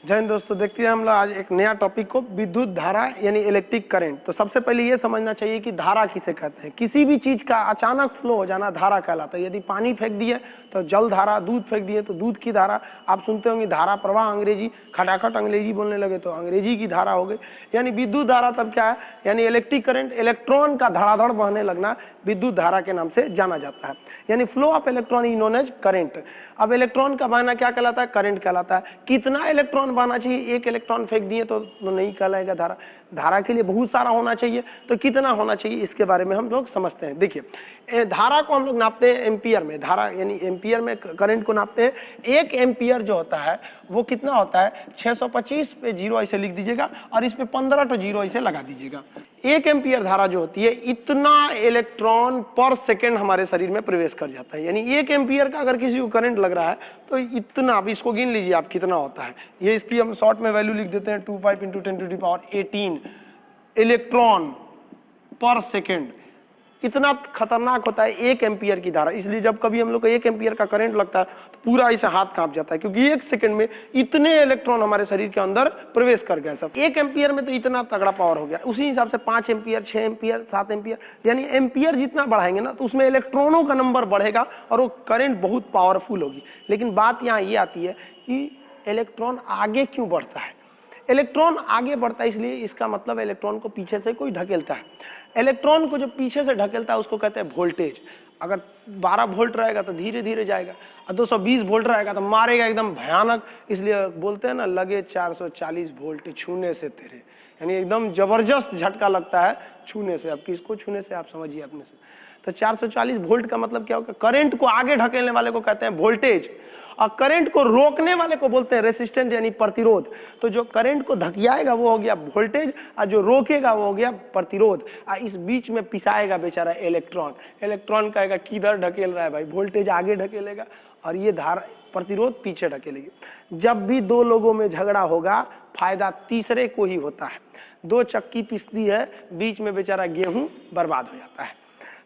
जय हिंद दोस्तों, देखते हैं हम लोग आज एक नया टॉपिक को, विद्युत धारा यानी इलेक्ट्रिक करंट। तो सबसे पहले ये समझना चाहिए कि धारा किसे कहते हैं। किसी भी चीज का अचानक फ्लो हो जाना धारा कहलाता है। यदि पानी फेंक दिए तो जल धारा, दूध फेंक दिए तो दूध की धारा। आप सुनते होंगे धारा प्रवाह, अंग्रेजी खटाखट अंग्रेजी बोलने लगे तो अंग्रेजी की धारा हो गई। यानी विद्युत धारा तब क्या है, यानी इलेक्ट्रिक करंट, इलेक्ट्रॉन का धड़ाधड़ बहने लगना विद्युत धारा के नाम से जाना जाता है। यानी flow of electron is known as current. अब इलेक्ट्रॉन का बहना क्या कहलाता है, करंट कहलाता है। कितना इलेक्ट्रॉन बहना चाहिए, एक इलेक्ट्रॉन फेंक दिए तो नहीं कहलाएगा धारा। धारा के लिए बहुत सारा होना चाहिए, तो कितना होना चाहिए इसके बारे में हम लोग समझते हैं। देखिए, धारा को हम लोग नापते हैं एम्पियर में। धारा यानी एम्पियर में करंट को नापते हैं। एक एम्पियर जो होता है वो कितना होता है, 625 पे 0 ऐसे लिख दीजिएगा और इस पे 15 तो 0 ऐसे लगा दीजिएगा। एक एम्पियर धारा जो होती है, इतना इलेक्ट्रॉन पर सेकेंड हमारे शरीर में प्रवेश कर जाता है। यानी एक एम्पियर का अगर किसी को करंट लग रहा है तो इतना, अब इसको गिन लीजिए आप कितना होता है। ये इसकी हम शॉर्ट में वैल्यू लिख देते हैं, 25 × 10⁻18 इलेक्ट्रॉन पर सेकेंड। इतना खतरनाक होता है एक एम्पियर की धारा। इसलिए जब कभी हम लोग को एक एम्पियर का करंट लगता है तो पूरा ऐसे हाथ कांप जाता है, क्योंकि एक सेकंड में इतने इलेक्ट्रॉन हमारे शरीर के अंदर प्रवेश कर गए। सब एक एम्पियर में तो इतना तगड़ा पावर हो गया। उसी हिसाब से 5 एम्पियर, 6 एम्पियर, 7 एम्पियर, यानी एम्पियर जितना बढ़ाएंगे ना तो उसमें इलेक्ट्रॉनों का नंबर बढ़ेगा और वो करंट बहुत पावरफुल होगी। लेकिन बात यहाँ ये आती है कि इलेक्ट्रॉन आगे क्यों बढ़ता है। इलेक्ट्रॉन आगे बढ़ता है इसलिए, इसका मतलब इलेक्ट्रॉन को पीछे से कोई ढकेलता है। इलेक्ट्रॉन को जो पीछे से ढकेलता है उसको कहते हैं वोल्टेज। अगर 12 वोल्ट रहेगा तो धीरे धीरे जाएगा, और 220 वोल्ट रहेगा तो मारेगा एकदम भयानक। इसलिए बोलते हैं ना, लगे 440 वोल्ट छूने से तेरे, यानी एकदम जबरदस्त झटका लगता है छूने से। अब किसको छूने से आप समझिए अपने से। तो 440 वोल्ट का मतलब क्या होगा, करंट को आगे ढकेलने वाले को कहते हैं वोल्टेज, और करंट को रोकने वाले को बोलते हैं रेसिस्टेंट यानी प्रतिरोध। तो जो करंट को धकियाएगा वो हो गया वोल्टेज, और जो रोकेगा वो हो गया प्रतिरोध। और इस बीच में पिसाएगा बेचारा इलेक्ट्रॉन। इलेक्ट्रॉन कहेगा किधर ढकेल रहा है भाई, वोल्टेज आगे ढकेलेगा और ये धारा प्रतिरोध पीछे ढकेलेगी। जब भी दो लोगों में झगड़ा होगा फायदा तीसरे को ही होता है। 2 चक्की पिसती है, बीच में बेचारा गेहूं बर्बाद हो जाता है।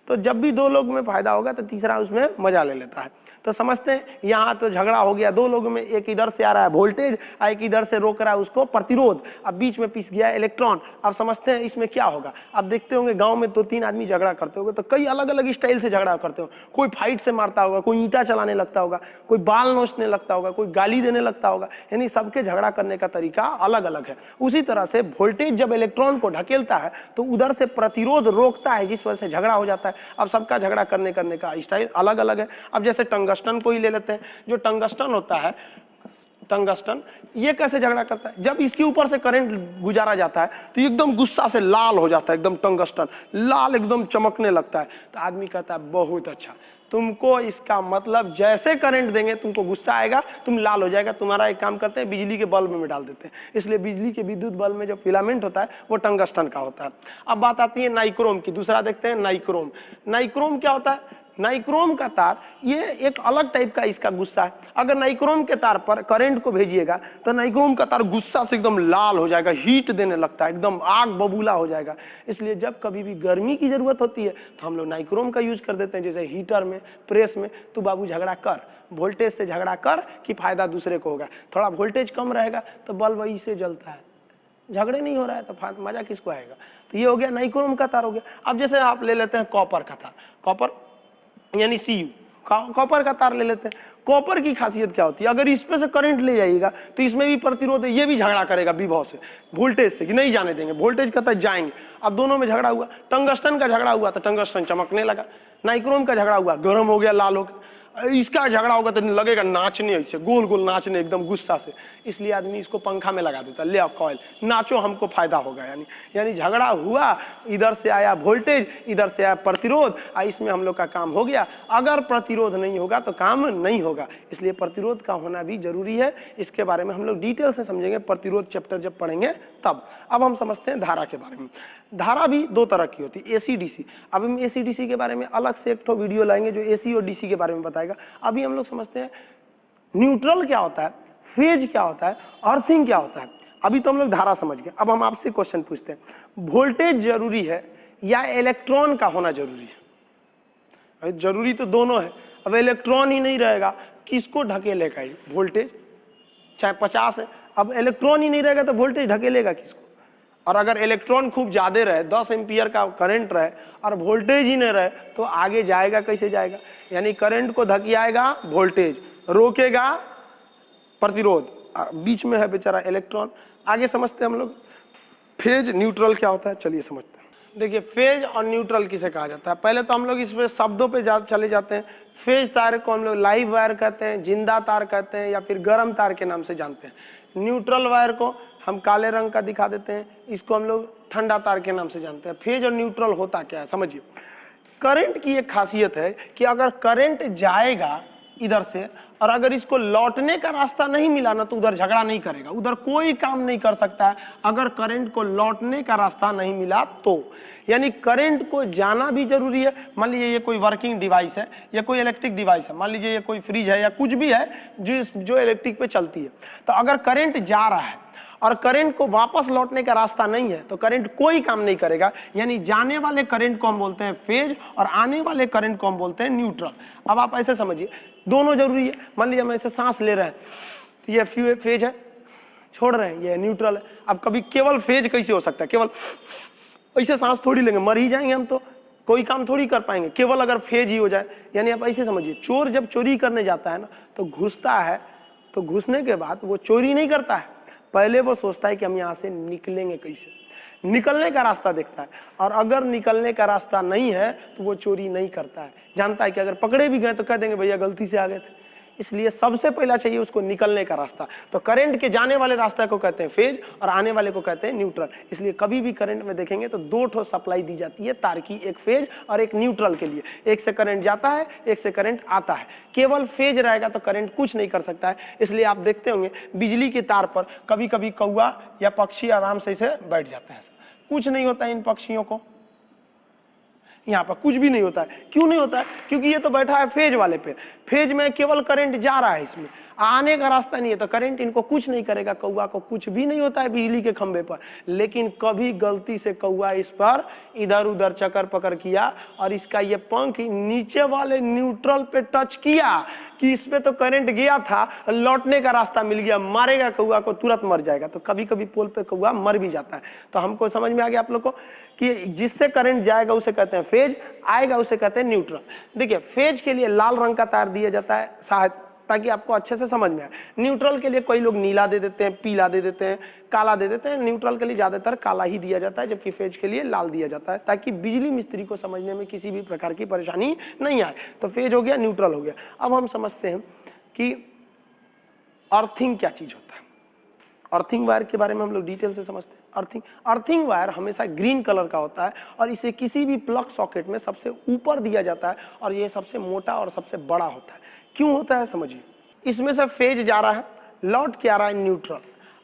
तो जब भी 2 लोग में फायदा होगा तो तीसरा उसमें मजा ले लेता है। तो समझते हैं यहाँ तो झगड़ा हो गया 2 लोगों में, एक इधर से आ रहा है वोल्टेज और एक इधर से रोक रहा है उसको प्रतिरोध, अब बीच में पिस गया इलेक्ट्रॉन। अब समझते हैं इसमें क्या होगा। अब देखते होंगे गांव में 2-3 आदमी झगड़ा करते होंगे तो कई अलग अलग स्टाइल से झगड़ा करते हो। कोई फाइट से मारता होगा, कोई ईंटा चलाने लगता होगा, कोई बाल नोचने लगता होगा, कोई गाली देने लगता होगा। यानी सबके झगड़ा करने का तरीका अलग अलग है। उसी तरह से वोल्टेज जब इलेक्ट्रॉन को ढकेलता है तो उधर से प्रतिरोध रोकता है, जिस वजह से झगड़ा हो जाता है। अब सबका झगड़ा करने का स्टाइल अलग अलग है। अब जैसे टंगस्टन को ही ले लेते हैं। जो टंगस्टन होता है, टंगस्टन ये कैसे झगड़ा करता है, जब इसके ऊपर से करंट गुजारा जाता है तो एकदम गुस्सा से लाल हो जाता है, एकदम टंगस्टन लाल एकदम चमकने लगता है। तो आदमी कहता है बहुत अच्छा, तुमको इसका मतलब जैसे करंट देंगे तुमको गुस्सा आएगा, तुम लाल हो जाएगा। तुम्हारा एक काम करते हैं, बिजली के बल्ब में डाल देते हैं। इसलिए बिजली के विद्युत बल्ब में जो फिलामेंट होता है वो टंगस्टन का होता है। अब बात आती है नाइक्रोम की। दूसरा देखते हैं नाइक्रोम। नाइक्रोम क्या होता है, नाइक्रोम का तार ये एक अलग टाइप का इसका गुस्सा है। अगर नाइक्रोम के तार पर करंट को भेजिएगा तो नाइक्रोम का तार गुस्सा से एकदम लाल हो जाएगा, हीट देने लगता है, एकदम आग बबूला हो जाएगा। इसलिए जब कभी भी गर्मी की जरूरत होती है तो हम लोग नाइक्रोम का यूज कर देते हैं। जैसे हीटर में, प्रेस में, तो बाबू झगड़ा कर, वोल्टेज से झगड़ा कर कि फायदा दूसरे को होगा। थोड़ा वोल्टेज कम रहेगा तो बल्ब वही से जलता है, झगड़े नहीं हो रहा है तो मजा किसको आएगा। तो ये हो गया नाइक्रोम का तार हो गया। अब जैसे आप ले लेते हैं कॉपर का तार, कॉपर यानी Cu, कॉपर का तार ले लेते हैं। कॉपर की खासियत क्या होती है, अगर इस पे से करंट ले जाइएगा तो इसमें भी प्रतिरोध है, ये भी झगड़ा करेगा विभव से, वोल्टेज से, कि नहीं जाने देंगे, वोल्टेज कहता है जाएंगे। अब दोनों में झगड़ा हुआ, टंगस्टन का झगड़ा हुआ तो टंगस्टन चमकने लगा, नाइक्रोम का झगड़ा हुआ गर्म हो गया, लाल हो गया। इसका झगड़ा होगा तो लगेगा नाचने, ऐसे गोल गोल नाचने एकदम गुस्सा से। इसलिए आदमी इसको पंखा में लगा देता, ले कॉइल नाचो हमको फायदा होगा। यानी झगड़ा हुआ, इधर से आया वोल्टेज, इधर से आया प्रतिरोध, इसमें हम लोग का काम हो गया। अगर प्रतिरोध नहीं होगा तो काम नहीं होगा, इसलिए प्रतिरोध का होना भी जरूरी है। इसके बारे में हम लोग डिटेल से समझेंगे, प्रतिरोध चैप्टर जब पढ़ेंगे तब। अब हम समझते हैं धारा के बारे में। धारा भी 2 तरह की होती है, AC DC। अब हम AC DC के बारे में अलग से एक वीडियो लाएंगे जो AC और DC के बारे में बताएगा। अभी हम लोग समझते हैं न्यूट्रल क्या होता है, फेज क्या होता है, अर्थिंग क्या होता है। अभी तो हम लोग धारा समझ गए। अब हम आपसे क्वेश्चन पूछते हैं, वोल्टेज जरूरी है या इलेक्ट्रॉन का होना जरूरी है। जरूरी तो दोनों है। अब इलेक्ट्रॉन ही नहीं रहेगा किसको ढकेलेगा, वोल्टेज चाहे 50 है। अब इलेक्ट्रॉन ही नहीं रहेगा तो वोल्टेज ढकेलेगा किसको? और अगर इलेक्ट्रॉन खूब ज्यादा रहे, 10 एम्पियर का करंट रहे और वोल्टेज ही नहीं रहे तो आगे जाएगा कैसे जाएगा? यानी करंट को धकियाएगा वोल्टेज, रोकेगा प्रतिरोध, बीच में है बेचारा इलेक्ट्रॉन। आगे समझते हैं हम लोग फेज न्यूट्रल क्या होता है, चलिए समझते हैं। देखिए फेज और न्यूट्रल किसे कहा जाता है, पहले तो हम लोग इसमें शब्दों पे चले जाते हैं। फेज तार को हम लोग लाइव वायर कहते हैं, जिंदा तार कहते हैं, या फिर गर्म तार के नाम से जानते हैं। न्यूट्रल वायर को हम काले रंग का दिखा देते हैं, इसको हम लोग ठंडा तार के नाम से जानते हैं। फेज और न्यूट्रल होता क्या है समझिए। करंट की एक खासियत है कि अगर करंट जाएगा इधर से और अगर इसको लौटने का रास्ता नहीं मिला ना तो उधर झगड़ा नहीं करेगा, उधर कोई काम नहीं कर सकता है अगर करंट को लौटने का रास्ता नहीं मिला तो। यानी करंट को जाना भी जरूरी है। मान लीजिए ये कोई वर्किंग डिवाइस है या कोई इलेक्ट्रिक डिवाइस है, मान लीजिए ये कोई फ्रिज है या कुछ भी है जो इलेक्ट्रिक पे चलती है, तो अगर करंट जा रहा है और करंट को वापस लौटने का रास्ता नहीं है तो करंट कोई काम नहीं करेगा। यानी जाने वाले करंट को हम बोलते हैं फेज और आने वाले करंट को हम बोलते हैं न्यूट्रल। अब आप ऐसे समझिए, दोनों जरूरी है। मान लीजिए हम ऐसे सांस ले रहे हैं तो ये फेज है, छोड़ रहे हैं ये न्यूट्रल है। अब कभी केवल फेज कैसे हो सकता है? केवल ऐसे सांस थोड़ी लेंगे, मर ही जाएंगे हम तो, कोई काम थोड़ी कर पाएंगे केवल अगर फेज ही हो जाए। यानी आप ऐसे समझिए, चोर जब चोरी करने जाता है ना तो घुसता है, तो घुसने के बाद वो चोरी नहीं करता है, पहले वो सोचता है कि हम यहाँ से निकलेंगे कैसे, निकलने का रास्ता देखता है। और अगर निकलने का रास्ता नहीं है तो वो चोरी नहीं करता है, जानता है कि अगर पकड़े भी गए तो कह देंगे भैया गलती से आ गए थे। इसलिए सबसे पहला चाहिए उसको निकलने का रास्ता। तो करंट के जाने वाले रास्ते को कहते हैं फेज और आने वाले को कहते हैं न्यूट्रल। इसलिए कभी भी करंट में देखेंगे तो दो ठो सप्लाई दी जाती है तार की, एक फेज और एक न्यूट्रल के लिए। एक से करंट जाता है, एक से करंट आता है। केवल फेज रहेगा तो करंट कुछ नहीं कर सकता है। इसलिए आप देखते होंगे बिजली के तार पर कभी कभी कौवा या पक्षी आराम से इसे बैठ जाते हैं, कुछ नहीं होता है इन पक्षियों को, यहाँ पर कुछ भी नहीं होता है। क्यों नहीं होता है? क्योंकि ये तो बैठा है फेज वाले पे, फेज में केवल करंट जा रहा है, इसमें आने का रास्ता नहीं है, तो करंट इनको कुछ नहीं करेगा। कौवा को कुछ भी नहीं होता है बिजली के खंभे पर, लेकिन कभी गलती से कौवा इस पर इधर उधर चक्कर पकड़ किया और इसका ये पंख नीचे वाले न्यूट्रल पे टच किया कि इस पे तो करंट गया था, लौटने का रास्ता मिल गया, मारेगा कौवा को, तुरंत मर जाएगा। तो कभी कभी पोल पे कौवा मर भी जाता है। तो हमको समझ में आ गया आप लोग को कि जिससे करंट जाएगा उसे कहते हैं फेज, आएगा उसे कहते हैं न्यूट्रल। देखिए फेज के लिए लाल रंग का तार दिया जाता है शायद, ताकि आपको अच्छे से समझ में आए। न्यूट्रल के लिए कोई लोग नीला दे देते हैं, पीला दे देते हैं, काला दे देते हैं। न्यूट्रल के लिए ज्यादातर काला ही दिया जाता है, जबकि फेज के लिए लाल दिया जाता है, ताकि बिजली मिस्त्री को समझने में किसी भी प्रकार की परेशानी नहीं आए। तो फेज हो गया, न्यूट्रल हो गया। अब हम समझते हैं कि अर्थिंग क्या चीज होता है। अर्थिंग वायर के बारे में हम लोग डिटेल से समझते हैं। अर्थिंग वायर हमेशा ग्रीन कलर का होता है और इसे किसी भी प्लग सॉकेट में सबसे ऊपर दिया जाता है और ये सबसे मोटा और सबसे बड़ा होता है। क्यों होता है समझिए, इसमें से फेज जा रहा है, लौट के आ रहा है न्यूट्रल।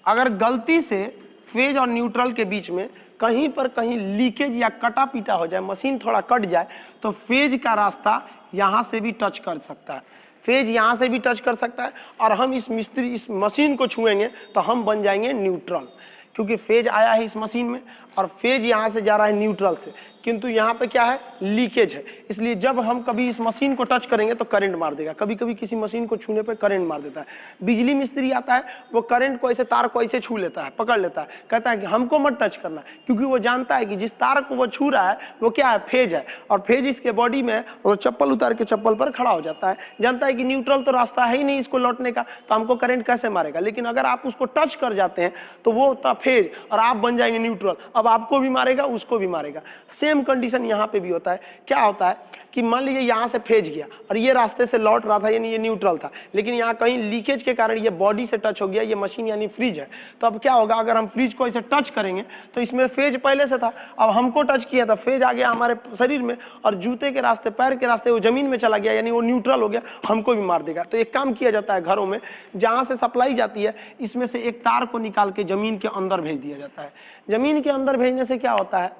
अगर गलती से फेज और न्यूट्रल के बीच में कहीं पर कहीं लीकेज या कटा पीटा हो जाए, मशीन थोड़ा कट जाए, तो फेज का रास्ता यहाँ से भी टच कर सकता है, फेज यहाँ से भी टच कर सकता है और हम इस मशीन को छुएंगे तो हम बन जाएंगे न्यूट्रल, क्योंकि फेज आया है इस मशीन में और फेज यहाँ से जा रहा है न्यूट्रल से, किंतु यहाँ पे क्या है, लीकेज है। इसलिए जब हम कभी इस मशीन को टच करेंगे तो करंट मार देगा। कभी कभी किसी मशीन को छूने पे करंट मार देता है। बिजली मिस्त्री आता है, वो करंट को ऐसे, तार को ऐसे छू लेता है, पकड़ लेता है, कहता है कि हमको मत टच करना, क्योंकि वो जानता है कि जिस तार को वो छू रहा है वो क्या है, फेज है, और फेज इसके बॉडी में, वो चप्पल उतार के चप्पल पर खड़ा हो जाता है, जानता है कि न्यूट्रल तो रास्ता है ही नहीं इसको लौटने का, तो हमको करंट कैसे मारेगा। लेकिन अगर आप उसको टच कर जाते हैं तो वो होता फेज और आप बन जाएंगे न्यूट्रल। अब आपको भी मारेगा, उसको भी मारेगा। सेम कंडीशन यहाँ पे भी होता है। क्या होता है कि मान लीजिए यहाँ से फेज गया और ये रास्ते से लौट रहा था, यानी ये न्यूट्रल था, लेकिन यहाँ कहीं लीकेज के कारण ये बॉडी से टच हो गया, ये मशीन यानी फ्रिज है। तो अब क्या होगा, अगर हम फ्रिज को ऐसे टच करेंगे तो इसमें फेज पहले से था, अब हमको टच किया था, फेज आ गया हमारे शरीर में और जूते के रास्ते, पैर के रास्ते वो जमीन में चला गया, यानी वो न्यूट्रल हो गया, हमको भी मार देगा। तो एक काम किया जाता है घरों में, जहाँ से सप्लाई जाती है इसमें से एक तार को निकाल के जमीन के अंदर भेज दिया जाता है। जमीन के अंदर भेजने से क्या होता है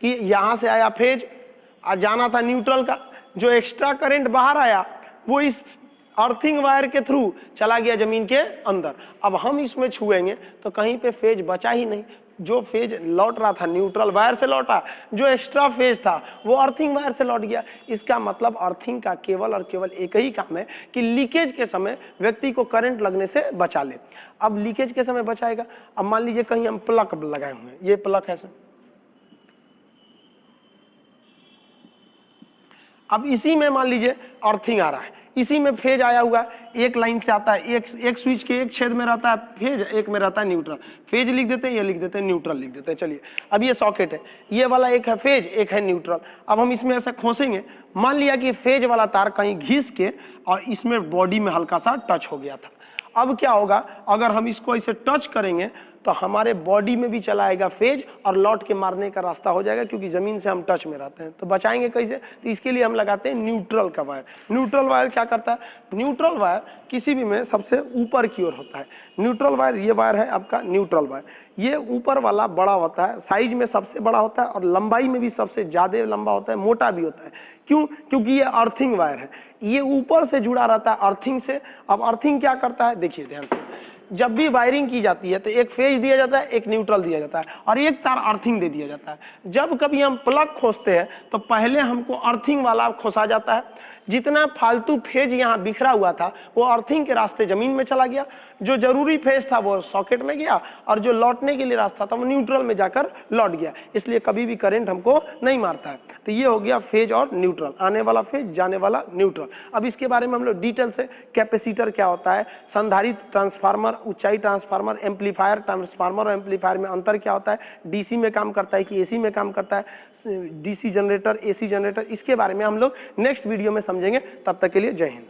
कि यहाँ से आया फेज और जाना था न्यूट्रल का, जो एक्स्ट्रा करंट बाहर आया वो इस अर्थिंग वायर के थ्रू चला गया जमीन के अंदर। अब हम इसमें छुएंगे तो कहीं पे फेज बचा ही नहीं, जो फेज लौट रहा था न्यूट्रल वायर से लौटा, जो एक्स्ट्रा फेज था वो अर्थिंग वायर से लौट गया। इसका मतलब अर्थिंग का केवल और केवल एक ही काम है कि लीकेज के समय व्यक्ति को करंट लगने से बचा ले। अब लीकेज के समय बचाएगा। अब मान लीजिए कहीं हम प्लग लगाए हुए हैं, ये प्लग है सर, अब इसी में मान लीजिए अर्थिंग आ रहा है, इसी में फेज आया हुआ है, एक लाइन से आता है, एक स्विच के एक छेद में रहता है फेज, एक में रहता है न्यूट्रल। फेज लिख देते हैं, ये लिख देते हैं, न्यूट्रल लिख देते हैं। चलिए अब ये सॉकेट है, ये वाला एक है फेज, एक है न्यूट्रल। अब हम इसमें ऐसा खोसेंगे, मान लिया कि फेज वाला तार कहीं घिस के और इसमें बॉडी में हल्का सा टच हो गया था। अब क्या होगा, अगर हम इसको ऐसे टच करेंगे तो हमारे बॉडी में भी चला आएगा फेज और लौट के मारने का रास्ता हो जाएगा, क्योंकि जमीन से हम टच में रहते हैं। तो बचाएंगे कैसे, तो इसके लिए हम लगाते हैं न्यूट्रल का वायर। न्यूट्रल वायर क्या करता है, न्यूट्रल वायर किसी भी में सबसे ऊपर की ओर होता है। न्यूट्रल वायर, ये वायर है आपका न्यूट्रल वायर, ये ऊपर वाला बड़ा होता है, साइज में सबसे बड़ा होता है और लंबाई में भी सबसे ज्यादा लंबा होता है, मोटा भी होता है। क्यों, क्योंकि ये अर्थिंग वायर है, ये ऊपर से जुड़ा रहता है अर्थिंग से। अब अर्थिंग क्या करता है, देखिए ध्यान से, जब भी वायरिंग की जाती है तो एक फेज दिया जाता है, एक न्यूट्रल दिया जाता है और एक तार अर्थिंग दे दिया जाता है। जब कभी हम प्लग खोसते हैं तो पहले हमको अर्थिंग वाला खोसा जाता है। जितना फालतू फेज यहाँ बिखरा हुआ था वो अर्थिंग के रास्ते जमीन में चला गया, जो जरूरी फेज था वो सॉकेट में गया और जो लौटने के लिए रास्ता था वो न्यूट्रल में जाकर लौट गया। इसलिए कभी भी करंट हमको नहीं मारता है। तो ये हो गया फेज और न्यूट्रल, आने वाला फेज, जाने वाला न्यूट्रल। अब इसके बारे में हम लोग डिटेल से, कैपेसिटर क्या होता है, संधारित्र ट्रांसफार्मर, ऊंचाई ट्रांसफार्मर, एम्पलीफायर ट्रांसफार्मर और एम्पलीफायर में अंतर क्या होता है, डीसी में काम करता है कि एसी में काम करता है, डीसी जनरेटर, एसी जनरेटर, इसके बारे में हम लोग नेक्स्ट वीडियो में समझेंगे। तब तक के लिए जय हिंद।